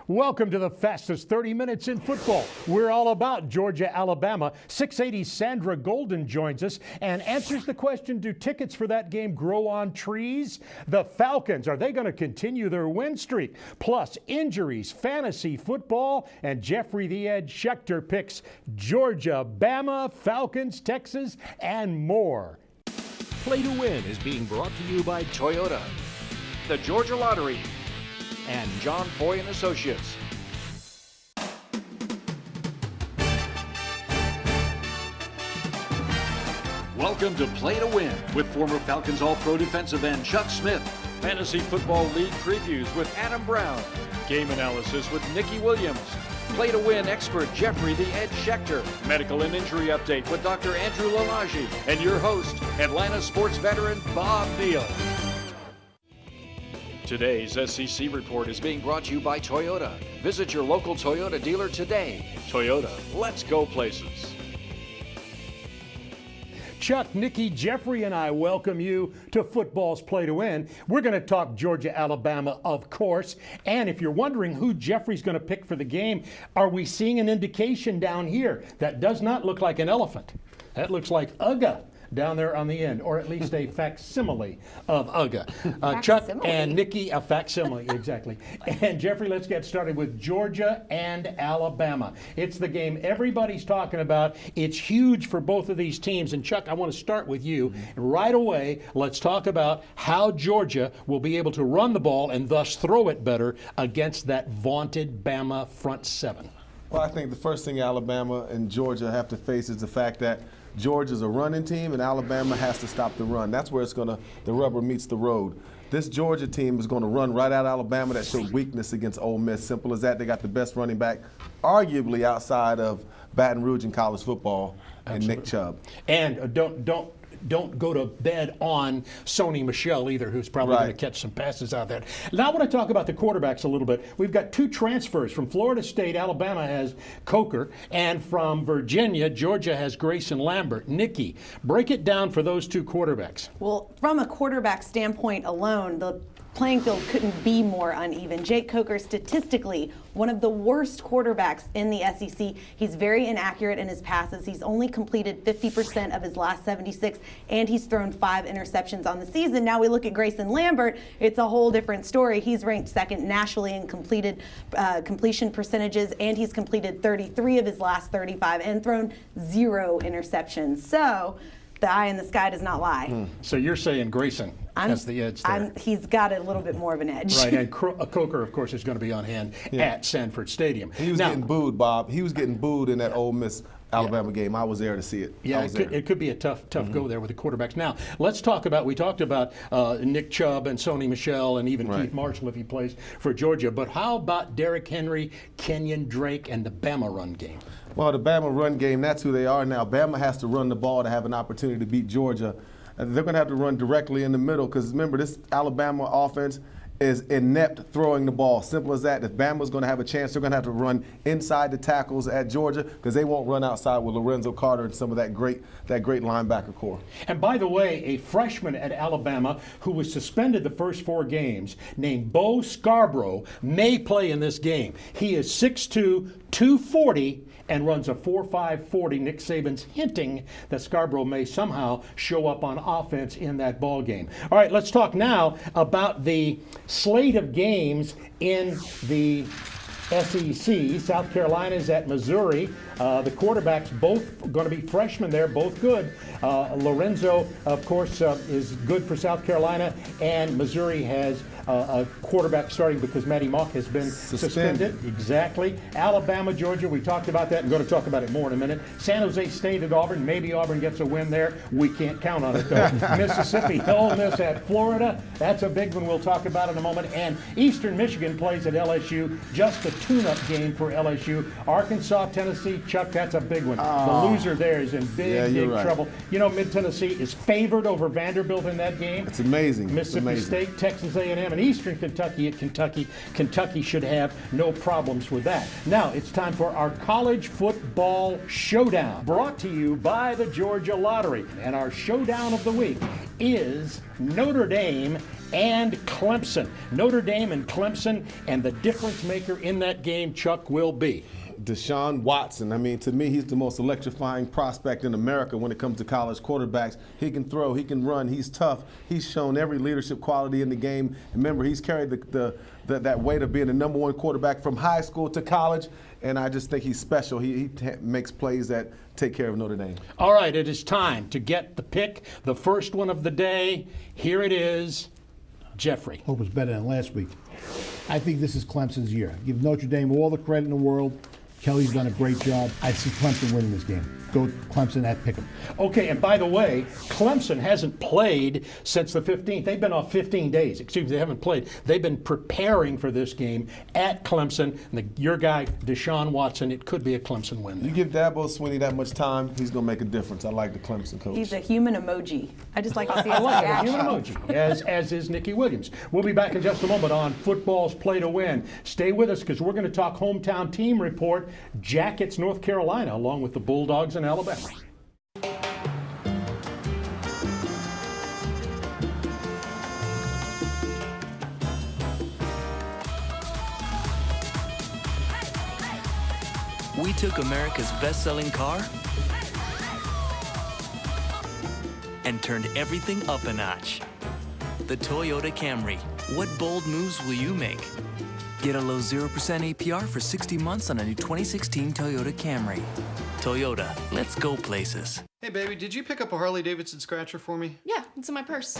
Welcome to the fastest 30 minutes in football. We're all about Georgia, Alabama. 680 Sandra Golden joins us and answers the question, do tickets for that game grow on trees? The Falcons, are they going to continue their win streak? Plus injuries, fantasy football, and Jeffrey the Edge Schechter picks Georgia, Bama, Falcons, Texas, and more. Play to Win is being brought to you by Toyota, the Georgia Lottery, and John Foy & Associates. Welcome to Play to Win with former Falcons All-Pro defensive end Chuck Smith. Fantasy Football League previews with Adam Brown. Game analysis with Nikki Williams. Play to Win expert Jeffrey the Edge Schechter. Medical and injury update with Dr. Andrew Lalage. And your host, Atlanta sports veteran Bob Neal. Today's SEC report is being brought to you by Toyota. Visit your local Toyota dealer today. Toyota, let's go places. Chuck, Nikki, Jeffrey, and I welcome you to Football's Play to Win. We're going to talk Georgia, Alabama, of course. And if you're wondering who Jeffrey's going to pick for the game, are we seeing an indication down here? That does not look like an elephant. That looks like UGA down there on the end, or at least a facsimile of UGA. Chuck and Nikki, a facsimile, exactly. And Jeffrey, let's get started with Georgia and Alabama. It's the game everybody's talking about. It's huge for both of these teams. And Chuck, I want to start with you. Right away, let's talk about how Georgia will be able to run the ball and thus throw it better against that vaunted Bama front seven. Well, I think the first thing Alabama and Georgia have to face is the fact that Georgia's a running team and Alabama has to stop the run. That's where the rubber meets the road. This Georgia team is going to run right at Alabama. That showed weakness against Ole Miss. Simple as that. They got the best running back, arguably outside of Baton Rouge in college football, and Nick Chubb. And don't go to bed on Sony Michel either, who's probably going to catch some passes out there. Now I want to talk about the quarterbacks a little bit. We've got two transfers. From Florida State, Alabama has Coker, and from Virginia, Georgia has Grayson Lambert. Nikki, break it down for those two quarterbacks. Well, from a quarterback standpoint alone, the playing field couldn't be more uneven. Jake Coker, statistically, one of the worst quarterbacks in the SEC. He's very inaccurate in his passes. He's only completed 50% of his last 76, and he's thrown 5 interceptions on the season. Now we look at Grayson Lambert. It's a whole different story. He's ranked second nationally in completion percentages, and he's completed 33 of his last 35 and thrown 0 interceptions. So the eye in the sky does not lie. So you're saying Grayson has the edge there. He's got a little bit more of an edge. Right, and Coker, of course, is going to be on hand at Sanford Stadium. He was getting booed, Bob. He was getting booed in that Ole Miss Alabama game. I was there to see it. Yeah, it could be a tough go there with the quarterbacks. Now, let's talk about, we talked about Nick Chubb and Sony Michel and even Keith Marshall if he plays for Georgia. But how about Derrick Henry, Kenyon Drake, and the Bama run game? Well, the Bama run game, that's who they are now. Bama has to run the ball to have an opportunity to beat Georgia. They're going to have to run directly in the middle because, remember, this Alabama offense is inept throwing the ball. Simple as that. If Bama's going to have a chance, they're going to have to run inside the tackles at Georgia because they won't run outside with Lorenzo Carter and some of that great linebacker core. And by the way, a freshman at Alabama who was suspended the first 4 games named Bo Scarborough may play in this game. He is 6'2", 240, and runs a 4.5 40. Nick Saban's hinting that Scarborough may somehow show up on offense in that ball game. All right, let's talk now about the slate of games in the SEC. South Carolina's at Missouri. The quarterbacks both going to be freshmen there, both good. Lorenzo, of course, is good for South Carolina, and Missouri has a quarterback starting because Matty Mock has been suspended. Exactly. Alabama, Georgia, we talked about that. I'm going to talk about it more in a minute. San Jose State at Auburn. Maybe Auburn gets a win there. We can't count on it, though. Mississippi, Ole Miss at Florida. That's a big one we'll talk about in a moment. And Eastern Michigan plays at LSU. Just a tune-up game for LSU. Arkansas, Tennessee, Chuck, that's a big one. The loser there is in big trouble. You know, Mid-Tennessee is favored over Vanderbilt in that game. It's amazing. Mississippi State, Texas A&M, and Eastern Kentucky at Kentucky. Kentucky should have no problems with that. Now it's time for our college football showdown, brought to you by the Georgia Lottery. And our showdown of the week is Notre Dame and Clemson. Notre Dame and Clemson, and the difference maker in that game, Chuck, will be Deshaun Watson. I mean, to me, he's the most electrifying prospect in America when it comes to college quarterbacks. He can throw, he can run, he's tough. He's shown every leadership quality in the game. Remember, he's carried that weight of being the #1 quarterback from high school to college, and I just think he's special. He makes plays that take care of Notre Dame. All right, it is time to get the pick, the first one of the day. Here it is, Jeffrey. Hope it's better than last week. I think this is Clemson's year. Give Notre Dame all the credit in the world. Kelly's done a great job. I see Clemson winning this game. Go Clemson at Pick'em. Okay, and by the way, Clemson hasn't played since the 15th. They've been off 15 days. Excuse me, they haven't played. They've been preparing for this game at Clemson. And your guy, Deshaun Watson, it could be a Clemson win. You give Dabo Swinney that much time, he's going to make a difference. I like the Clemson coach. He's a human emoji. I just like to see his I like it, a reactions. human emoji, as is Nikki Williams. We'll be back in just a moment on Football's Play to Win. Stay with us because we're going to talk hometown team report. Jackets, North Carolina, along with the Bulldogs in Alabama. We took America's best-selling car and turned everything up a notch. The Toyota Camry. What bold moves will you make? Get a low 0% APR for 60 months on a new 2016 Toyota Camry. Toyota, let's go places. Hey, baby, did you pick up a Harley-Davidson scratcher for me? Yeah, it's in my purse.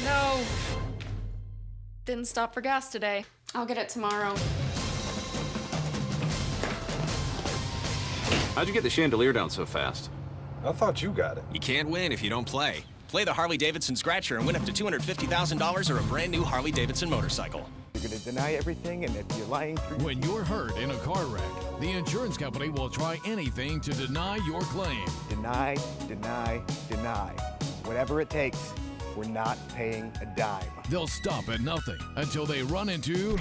No. Didn't stop for gas today. I'll get it tomorrow. How'd you get the chandelier down so fast? I thought you got it. You can't win if you don't play. Play the Harley-Davidson Scratcher and win up to $250,000 or a brand new Harley-Davidson motorcycle. You're going to deny everything, and if you're lying through... When you're hurt in a car wreck, the insurance company will try anything to deny your claim. Deny, deny, deny. Whatever it takes, we're not paying a dime. They'll stop at nothing until they run into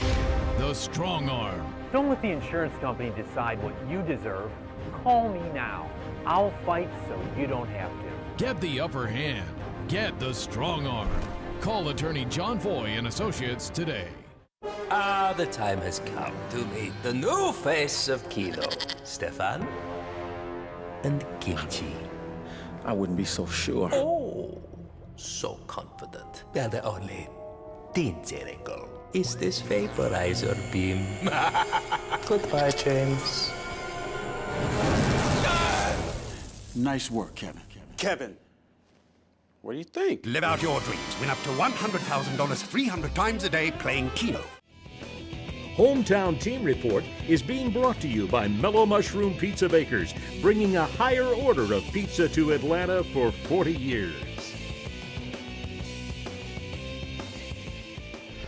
the strong arm. Don't let the insurance company decide what you deserve. Call me now. I'll fight so you don't have to. Get the upper hand. Get the strong arm. Call attorney John Foy and Associates today. The time has come to meet the new face of Kilo, Stefan and Kimchi. I wouldn't be so sure. Oh, so confident. Well, the only danger angle is this vaporizer beam. Goodbye, James. Nice work, Kevin. Kevin, what do you think? Live out your dreams. Win up to $100,000 300 times a day playing Keno. Hometown Team Report is being brought to you by Mellow Mushroom Pizza Bakers, bringing a higher order of pizza to Atlanta for 40 years.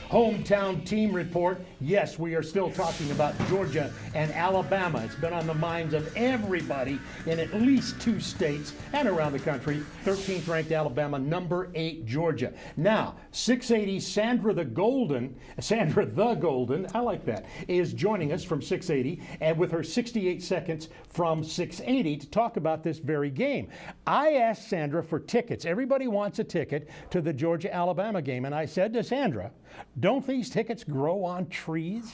Hometown team report. Yes, we are still talking about Georgia and Alabama. It's been on the minds of everybody in at least 2 states and around the country. 13th ranked Alabama, number 8 Georgia. Now, 680 Sandra the Golden, I like that, is joining us from 680 and with her 68 seconds from 680 to talk about this very game. I asked Sandra for tickets. Everybody wants a ticket to the Georgia-Alabama game, and I said to Sandra, don't these tickets grow on trees?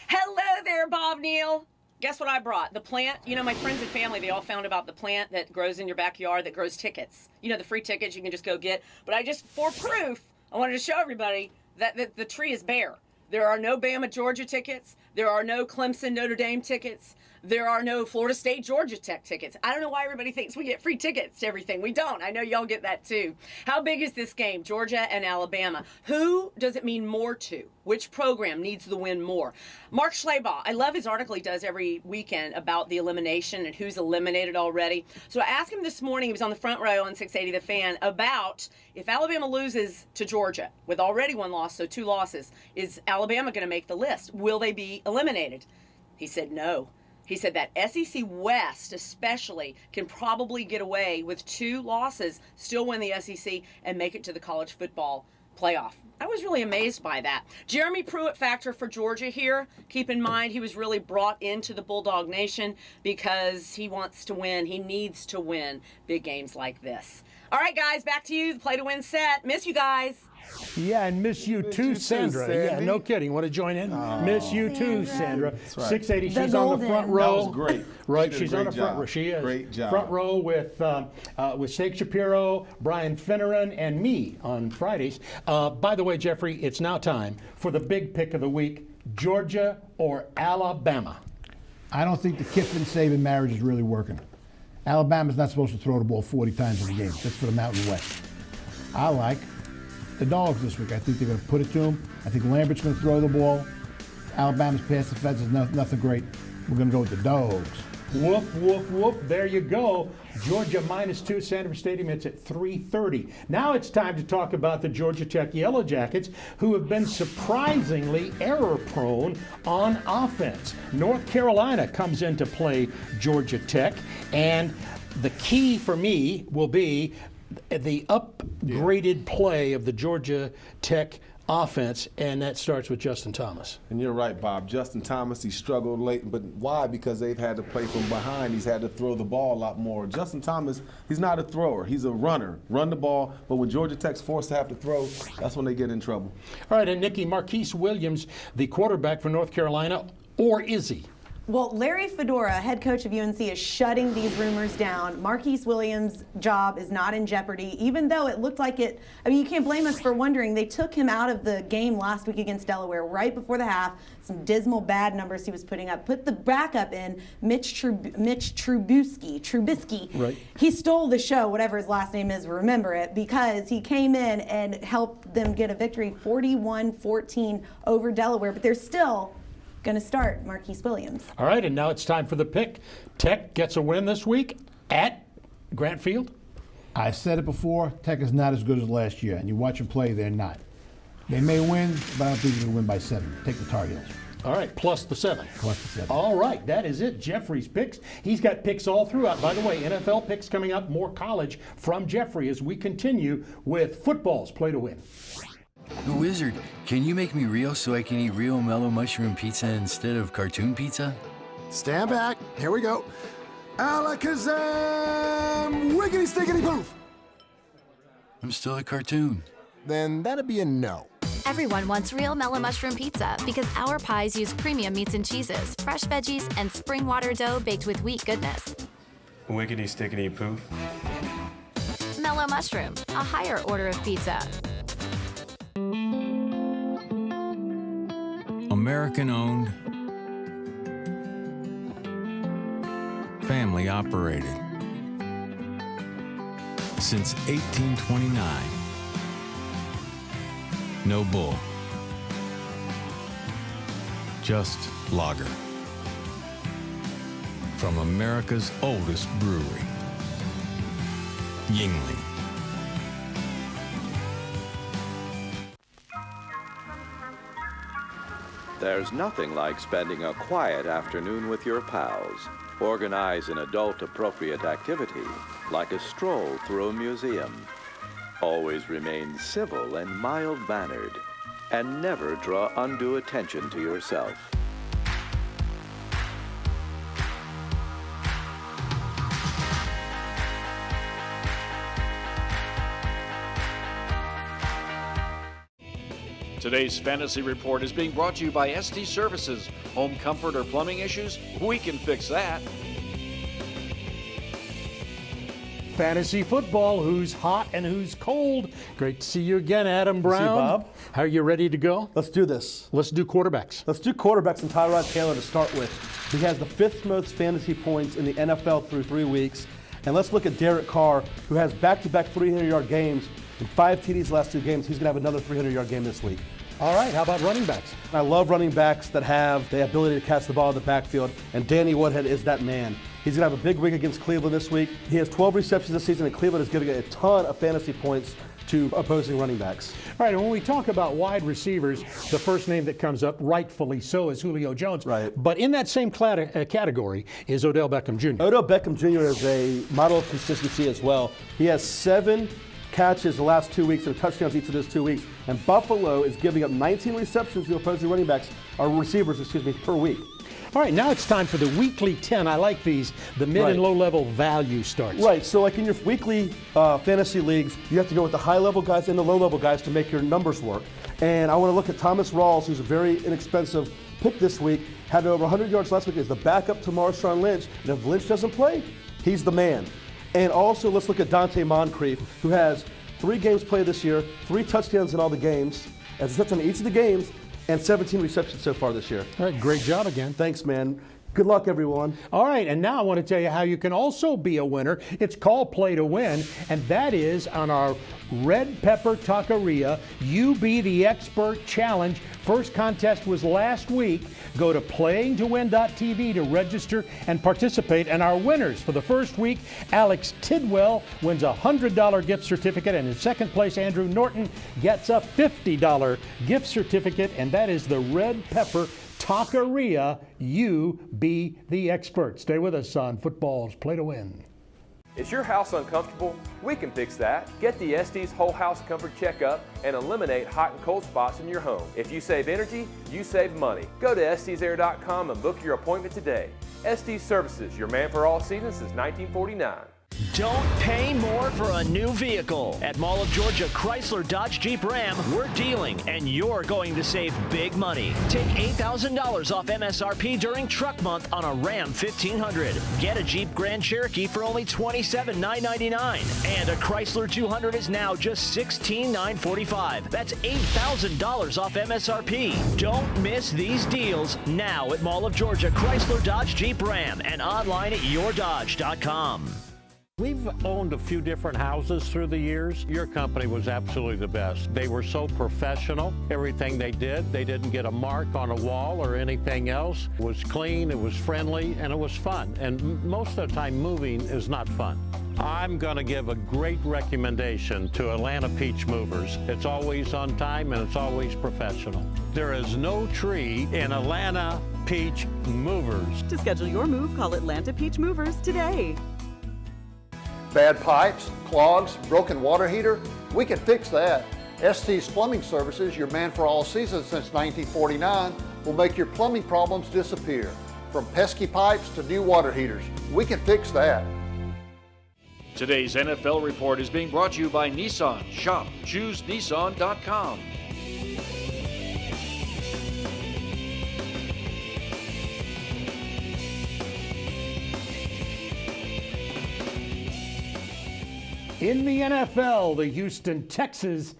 Hello there, Bob Neal. Guess what I brought? The plant. You know, my friends and family, they all found about the plant that grows in your backyard that grows tickets. You know, the free tickets you can just go get. But I just, for proof, I wanted to show everybody that the tree is bare. There are no Bama, Georgia tickets. There are no Clemson, Notre Dame tickets. There are no Florida State, Georgia Tech tickets. I don't know why everybody thinks we get free tickets to everything. We don't. I know y'all get that too. How big is this game, Georgia and Alabama? Who does it mean more to? Which program needs the win more? Mark Schleybaugh, I love his article he does every weekend about the elimination and who's eliminated already. So I asked him this morning, he was on the front row on 680 The Fan, about if Alabama loses to Georgia with already 1 loss, so 2 losses, is Alabama going to make the list? Will they be eliminated? He said no. He said that SEC West especially can probably get away with 2 losses, still win the SEC, and make it to the college football playoff. I was really amazed by that. Jeremy Pruitt factor for Georgia here. Keep in mind, he was really brought into the Bulldog Nation because he wants to win. He needs to win big games like this. All right, guys, back to you. The play to win set. Miss you guys. Yeah, and miss you too, Sandra. Yeah, no kidding. Want to join in? Miss you too, Sandra. Right. 680. She's on the front row. That was great. Right, She did a she's on the great front job. row. She is. Great job. Front row with Steak Shapiro, Brian Finneran, and me on Fridays. By the way, Jeffrey, it's now time for the big pick of the week: Georgia or Alabama. I don't think the Kiffin-Saban marriage is really working. Alabama's not supposed to throw the ball 40 times in a game. That's for the Mountain West. I like the Dogs this week. I think they're going to put it to them. I think Lambert's going to throw the ball. Alabama's pass defense is nothing great. We're going to go with the Dogs. Whoop, whoop, whoop. There you go. Georgia -2, Sanford Stadium. It's at 3:30. Now it's time to talk about the Georgia Tech Yellow Jackets, who have been surprisingly error-prone on offense. North Carolina comes into play Georgia Tech, and the key for me will be the upgraded play of the Georgia Tech offense, and that starts with Justin Thomas. And you're right, Bob. Justin Thomas, he struggled late, but why? Because they've had to play from behind. He's had to throw the ball a lot more. Justin Thomas, he's not a thrower. He's a runner. Run the ball, but when Georgia Tech's forced to have to throw, that's when they get in trouble. All right, and Nikki, Marquise Williams, the quarterback for North Carolina, or is he? Well, Larry Fedora, head coach of UNC, is shutting these rumors down. Marquise Williams' job is not in jeopardy, even though it looked like it. I mean, you can't blame us for wondering. They took him out of the game last week against Delaware right before the half. Some dismal bad numbers he was putting up. Put the backup in, Mitch Trubisky. Right. He stole the show, whatever his last name is, remember it, because he came in and helped them get a victory 41-14 over Delaware. But they're still going to start Marquise Williams. All right, and now it's time for the pick. Tech gets a win this week at Grant Field. I said it before, Tech is not as good as last year, and you watch them play, they're not. They may win, but I don't think they're going to win by 7. Take the Tar Heels. All right, plus the 7. Plus the 7. All right, that is it. Jeffrey's picks. He's got picks all throughout. By the way, NFL picks coming up, more college from Jeffrey as we continue with football's play to win. The Wizard, can you make me real so I can eat real mellow mushroom pizza instead of cartoon pizza? Stand back. Here we go. Alakazam! Wiggity stickity poof! I'm still a cartoon. Then that'd be a no. Everyone wants real mellow mushroom pizza because our pies use premium meats and cheeses, fresh veggies, and spring water dough baked with wheat goodness. Wiggity stickity poof. Mellow mushroom, a higher order of pizza. American owned, family operated. Since 1829. No bull. Just lager. From America's oldest brewery, Yuengling. There's nothing like spending a quiet afternoon with your pals. Organize an adult-appropriate activity, like a stroll through a museum. Always remain civil and mild-mannered, and never draw undue attention to yourself. Today's Fantasy Report is being brought to you by SD Services. Home comfort or plumbing issues? We can fix that. Fantasy football, who's hot and who's cold. Great to see you again, Adam Brown. See you, Bob. How are you ready to go? Let's do this. Let's do quarterbacks. Let's do quarterbacks and Tyrod Taylor to start with. He has the 5th most fantasy points in the NFL through 3 weeks. And let's look at Derek Carr, who has back-to-back 300-yard games and 5 TDs last 2 games. He's going to have another 300-yard game this week. All right, how about running backs? I love running backs that have the ability to catch the ball in the backfield, and Danny Woodhead is that man. He's going to have a big week against Cleveland this week. He has 12 receptions this season, and Cleveland is giving a ton of fantasy points to opposing running backs. All right, and when we talk about wide receivers, the first name that comes up, rightfully so, is Julio Jones. Right. But in that same category is Odell Beckham Jr. Odell Beckham Jr. is a model of consistency as well. He has 7 catches the last 2 weeks and touchdowns each of those 2 weeks. And Buffalo is giving up 19 receptions to opposing running backs, or receivers, per week. All right, now it's time for the weekly 10. I like these, the mid and low level value starts. Right, so like in your weekly fantasy leagues, you have to go with the high level guys and the low level guys to make your numbers work. And I want to look at Thomas Rawls, who's a very inexpensive pick this week, had over 100 yards last week as the backup to Marshawn Lynch. And if Lynch doesn't play, he's the man. And also let's look at Dante Moncrief, who has 3 games played this year, 3 touchdowns in all the games, as a touchdown in each of the games, and 17 receptions so far this year. All right, great job again. Thanks, man. Good luck, everyone. All right, and now I want to tell you how you can also be a winner. It's called Play to Win, and that is on our Red Pepper Taqueria You Be the Expert Challenge. First contest was last week. Go to playingtowin.tv to register and participate. And our winners for the first week, Alex Tidwell wins a $100 gift certificate, and in second place, Andrew Norton gets a $50 gift certificate, and that is the Red Pepper Taqueria, You Be the Expert. Stay with us on Football's Play to Win. Is your house uncomfortable? We can fix that. Get the Estes Whole House Comfort Checkup and eliminate hot and cold spots in your home. If you save energy, you save money. Go to EstesAir.com and book your appointment today. Estes Services, your man for all seasons since 1949. Don't pay more for a new vehicle. At Mall of Georgia Chrysler Dodge Jeep Ram, we're dealing, and you're going to save big money. Take $8,000 off MSRP during Truck Month on a Ram 1500. Get a Jeep Grand Cherokee for only $27,999. And a Chrysler 200 is now just $16,945. That's $8,000 off MSRP. Don't miss these deals now at Mall of Georgia Chrysler Dodge Jeep Ram and online at yourdodge.com. We've owned a few different houses through the years. Your company was absolutely the best. They were so professional. Everything they did, they didn't get a mark on a wall or anything else. It was clean, it was friendly, and it was fun. And most of the time, moving is not fun. I'm going to give a great recommendation to Atlanta Peach Movers. It's always on time and it's always professional. There is no tree in Atlanta Peach Movers. To schedule your move, call Atlanta Peach Movers today. Bad pipes, clogs, broken water heater? We can fix that. ST's Plumbing Services, your man for all seasons since 1949, will make your plumbing problems disappear. From pesky pipes to new water heaters, we can fix that. Today's NFL Report is being brought to you by Nissan. Shop ChooseNissan.com. In the NFL, the Houston Texans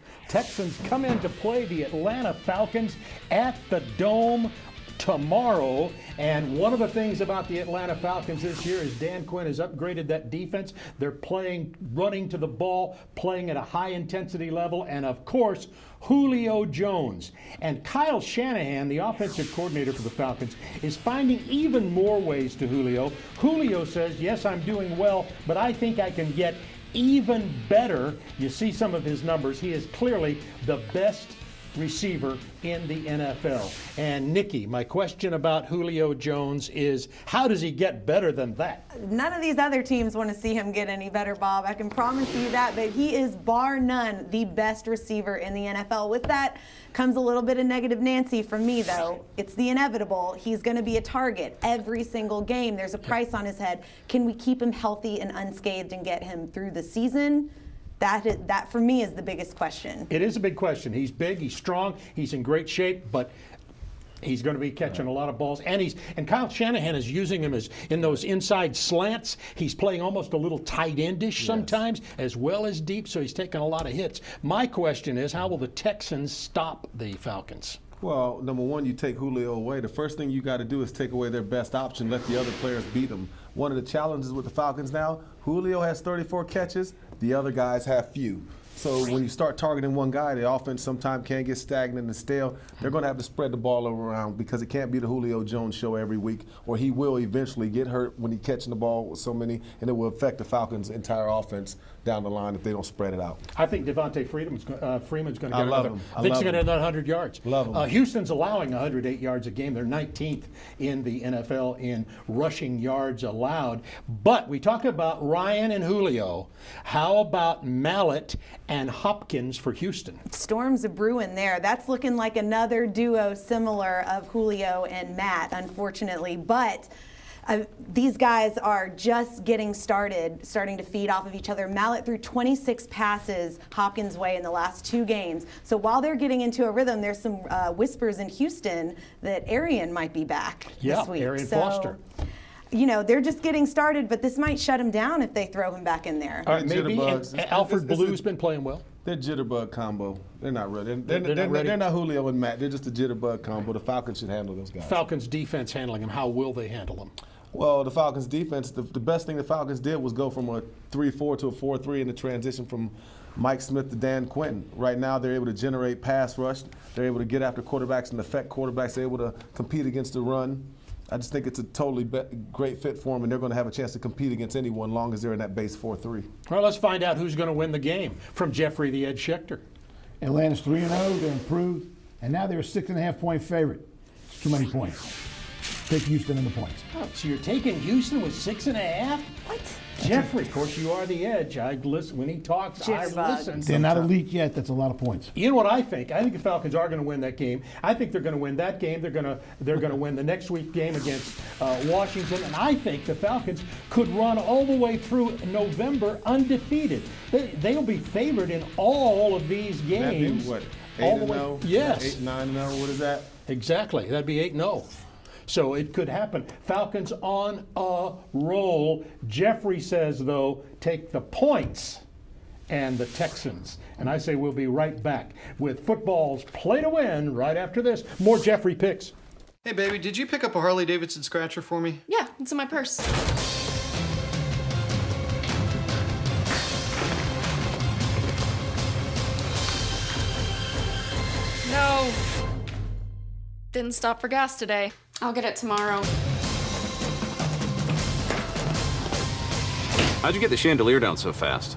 come in to play the Atlanta Falcons at the Dome tomorrow. And one of the things about the Atlanta Falcons this year is Dan Quinn has upgraded that defense. They're playing, running to the ball, playing at a high intensity level, and of course, Julio Jones. And Kyle Shanahan, the offensive coordinator for the Falcons, is finding even more ways to Julio. Julio says, yes, I'm doing well, but I think I can get even better. You see some of his numbers. He is clearly the best receiver in the NFL. And Nikki, my question about Julio Jones is, how does he get better than that? None of these other teams want to see him get any better, Bob. I can promise you that, but he is bar none the best receiver in the NFL. With that comes a little bit of negative Nancy from me, though. It's the inevitable. He's going to be a target every single game. There's a price on his head. Can we keep him healthy and unscathed and get him through the season? That for me is the biggest question. It is a big question. He's big, he's strong, he's in great shape, but he's going to be catching a lot of balls. And Kyle Shanahan is using him as in those inside slants. He's playing almost a little tight endish sometimes, as well as deep, so he's taking a lot of hits. My question is, how will the Texans stop the Falcons? Well, number one, you take Julio away. The first thing you got to do is take away their best option, let the other players beat them. One of the challenges with the Falcons now, Julio has 34 catches, the other guys have few. So when you start targeting one guy, the offense sometimes can get stagnant and stale. They're going to have to spread the ball around because it can't be the Julio Jones show every week, or he will eventually get hurt when he's catching the ball with so many, and it will affect the Falcons' entire offense down the line if they don't spread it out. I think Devontae Freeman's going to get I another. love him. I think he's going to get another 100 yards. Love him. Houston's allowing 108 yards a game. They're 19th in the NFL in rushing yards allowed. But we talk about Ryan and Julio. How about Mallett and Hopkins for Houston. Storms of brewing there. That's looking like another duo similar of Julio and Matt, unfortunately. But these guys are just getting started, starting to feed off of each other. Mallett threw 26 passes Hopkins' way in the last 2 games. So while they're getting into a rhythm, there's some whispers in Houston that Arian might be back this week. Arian Foster. You know, they're just getting started, but this might shut him down if they throw him back in there. Maybe. And Alfred Blue's been playing well. They're jitterbug combo. They're not ready. They're not ready. They're not Julio and Matt. They're just a jitterbug combo. The Falcons should handle those guys. Falcons defense handling them. How will they handle them? Well, the Falcons defense, the best thing the Falcons did was go from a 3-4 to a 4-3 in the transition from Mike Smith to Dan Quinton. Right now, they're able to generate pass rush. They're able to get after quarterbacks and affect quarterbacks. They're able to compete against the run. I just think it's a totally great fit for them, and they're going to have a chance to compete against anyone as long as they're in that base 4-3. All right, let's find out who's going to win the game from Jeffrey the Ed Schechter. Atlanta's 3-0. They're improved, and now they're a 6.5-point favorite. It's too many points. Take Houston in the points. Oh, so you're taking Houston with 6.5? What? Jeffrey, of course, you are the edge. I listen when he talks. I listen. They're not elite yet. That's a lot of points. You know what I think? I think the Falcons are going to win that game. I think they're going to win that game. They're going to win the next week game against Washington, and I think the Falcons could run all the way through November undefeated. They'll be favored in all of these games. That'd be what? 8-0? Yes. 8-9-0. What is that? Exactly. That'd be 8-0. So it could happen. Falcons on a roll. Jeffrey says, though, take the points and the Texans. And I say we'll be right back with football's play to win right after this. More Jeffrey picks. Hey, baby, did you pick up a Harley-Davidson scratcher for me? Yeah, it's in my purse. No. Didn't stop for gas today. I'll get it tomorrow. How'd you get the chandelier down so fast?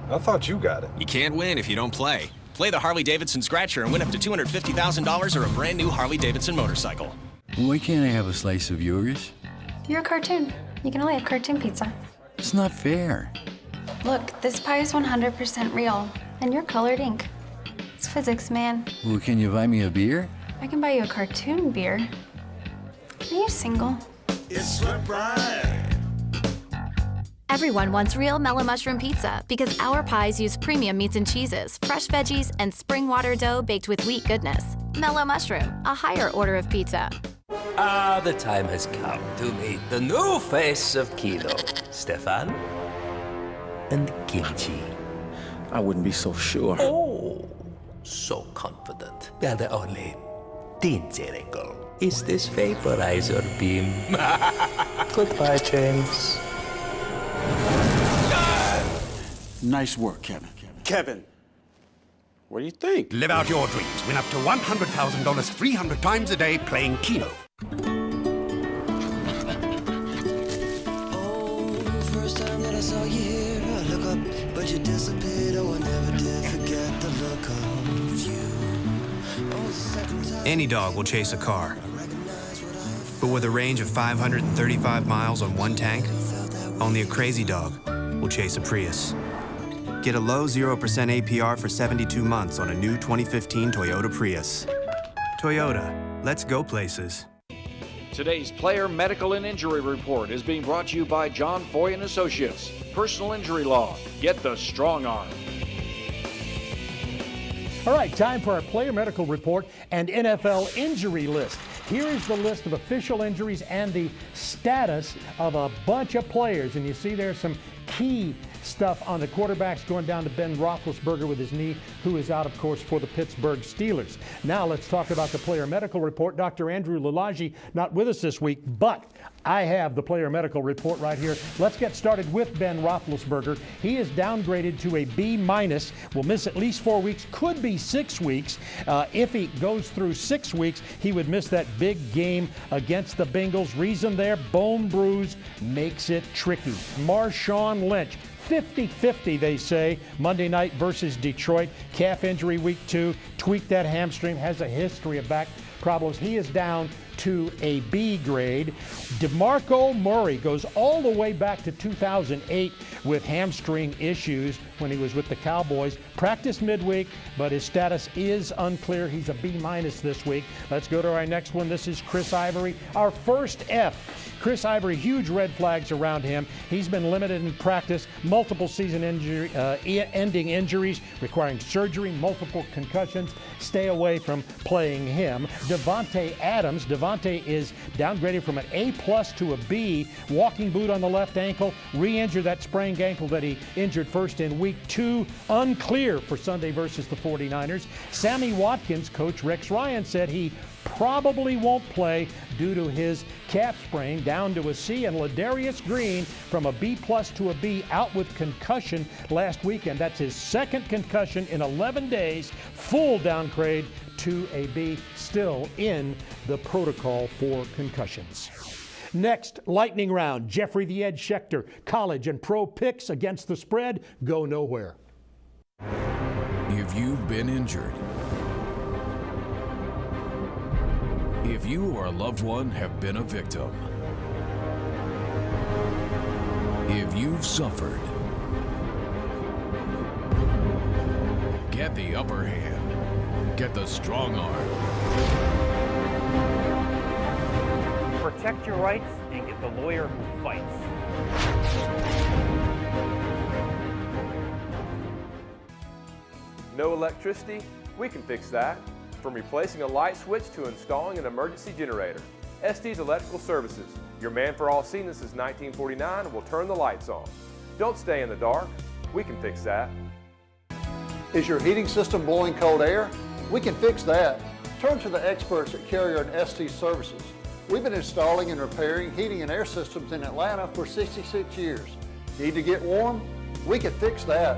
I thought you got it. You can't win if you don't play. Play the Harley-Davidson Scratcher and win up to $250,000 or a brand new Harley-Davidson motorcycle. Why can't I have a slice of yours? You're a cartoon. You can only have cartoon pizza. It's not fair. Look, this pie is 100% real, and you're colored ink. It's physics, man. Well, can you buy me a beer? I can buy you a cartoon beer. Are you single? It's right. Everyone wants real mellow mushroom pizza because our pies use premium meats and cheeses, fresh veggies, and spring water dough baked with wheat goodness. Mellow Mushroom, a higher order of pizza. The time has come to meet the new face of Kilo, Stefan and Kimchi. I wouldn't be so sure. Oh, so confident. Well, the only danger angle is this vaporizer beam. Goodbye, James. Nice work, Kevin. Kevin, what do you think? Live out your dreams. Win up to $100,000 300 times a day playing Keno. First time that I saw you here, I look up, but you disappeared. Oh, I never did forget the look of you. Oh, the second time. Any dog will chase a car. But with a range of 535 miles on one tank, only a crazy dog will chase a Prius. Get a low 0% APR for 72 months on a new 2015 Toyota Prius. Toyota, let's go places. Today's Player Medical and Injury Report is being brought to you by John Foy and Associates. Personal injury law. Get the strong arm. All right, time for our Player Medical Report and NFL injury list. Here is the list of official injuries and the status of a bunch of players. And you see there's some key stuff on the quarterbacks going down to Ben Roethlisberger with his knee, who is out, of course, for the Pittsburgh Steelers. Now let's talk about the Player Medical Report. Dr. Andrew Lalage not with us this week, but I have the Player Medical Report right here. Let's get started with Ben Roethlisberger. He is downgraded to a B-. Will miss at least 4 weeks, could be 6 weeks. If he goes through 6 weeks, he would miss that big game against the Bengals. Reason there, bone bruise makes it tricky. Marshawn Lynch, 50-50, they say, Monday night versus Detroit. Calf injury week 2, tweaked that hamstring, has a history of back problems. He is down to a B grade. DeMarco Murray goes all the way back to 2008 with hamstring issues when he was with the Cowboys. Practiced midweek, but his status is unclear. He's a B- this week. Let's go to our next one. This is Chris Ivory, our first F. Chris Ivory, huge red flags around him. He's been limited in practice, multiple season-ending injuries requiring surgery, multiple concussions. Stay away from playing him. Devontae Adams. Devontae is downgraded from an A+ to a B. Walking boot on the left ankle. Re-injured that sprained ankle that he injured first in week 2. Unclear for Sunday versus the 49ers. Sammy Watkins, Coach Rex Ryan said he probably won't play due to his calf sprain, down to a C. And Ladarius Green from a B+ to a B, out with concussion last weekend. That's his second concussion in 11 days. Full downgrade to a B, still in the protocol for concussions. Next, lightning round. Jeffrey the Ed Schechter, college and pro picks against the spread go nowhere. If you've been injured, if you or a loved one have been a victim, if you've suffered, get the upper hand. Get the strong arm. Protect your rights and get the lawyer who fights. No electricity? We can fix that. From replacing a light switch to installing an emergency generator. Estes Electrical Services, your man for all seen since 1949, will turn the lights on. Don't stay in the dark. We can fix that. Is your heating system blowing cold air? We can fix that. Turn to the experts at Carrier and Estes Services. We've been installing and repairing heating and air systems in Atlanta for 66 years. Need to get warm? We can fix that.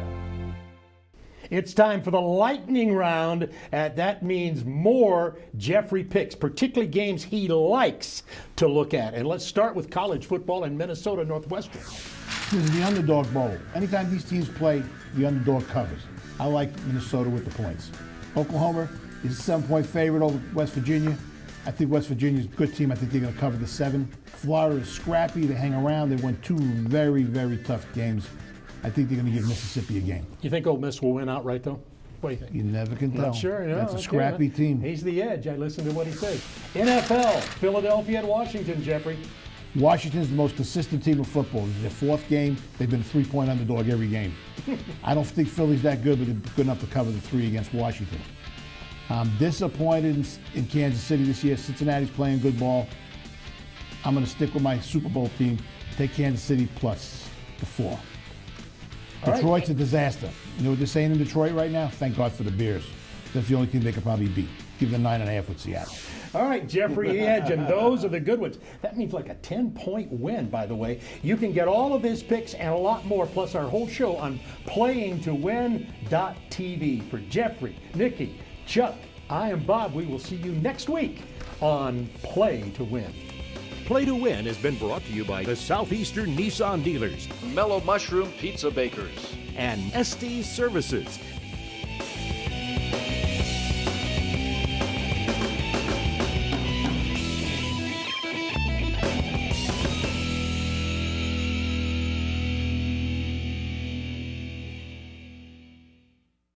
It's time for the lightning round. That means more Jeffrey picks, particularly games he likes to look at. And let's start with college football in Minnesota Northwestern. This is the underdog bowl. Anytime these teams play, the underdog covers. I like Minnesota with the points. Oklahoma is a 7-point favorite over West Virginia. I think West Virginia's a good team. I think they're going to cover the 7. Florida is scrappy. They hang around. They won 2 very, very tough games. I think they're going to give Mississippi a game. You think Ole Miss will win outright, though? What do you think? You never can tell. Not sure. No, that's a scrappy team. He's the edge. I listen to what he says. NFL, Philadelphia and Washington, Jeffrey. Washington's the most consistent team in football. This is their 4th game. They've been a 3-point underdog every game. I don't think Philly's that good, but they're good enough to cover the 3 against Washington. I'm disappointed in Kansas City this year. Cincinnati's playing good ball. I'm going to stick with my Super Bowl team. Take Kansas City plus the 4. Detroit's a disaster. You know what they're saying in Detroit right now? Thank God for the Bears. That's the only team they could probably beat. Give them 9.5 with Seattle. All right, Jeffrey Edge, and those are the good ones. That means like a 10-point win, by the way. You can get all of his picks and a lot more, plus our whole show on playingtowin.tv. For Jeffrey, Nikki, Chuck, I am Bob. We will see you next week on Play to Win. Play to Win has been brought to you by the Southeastern Nissan dealers, Mellow Mushroom Pizza Bakers, and Estes Services.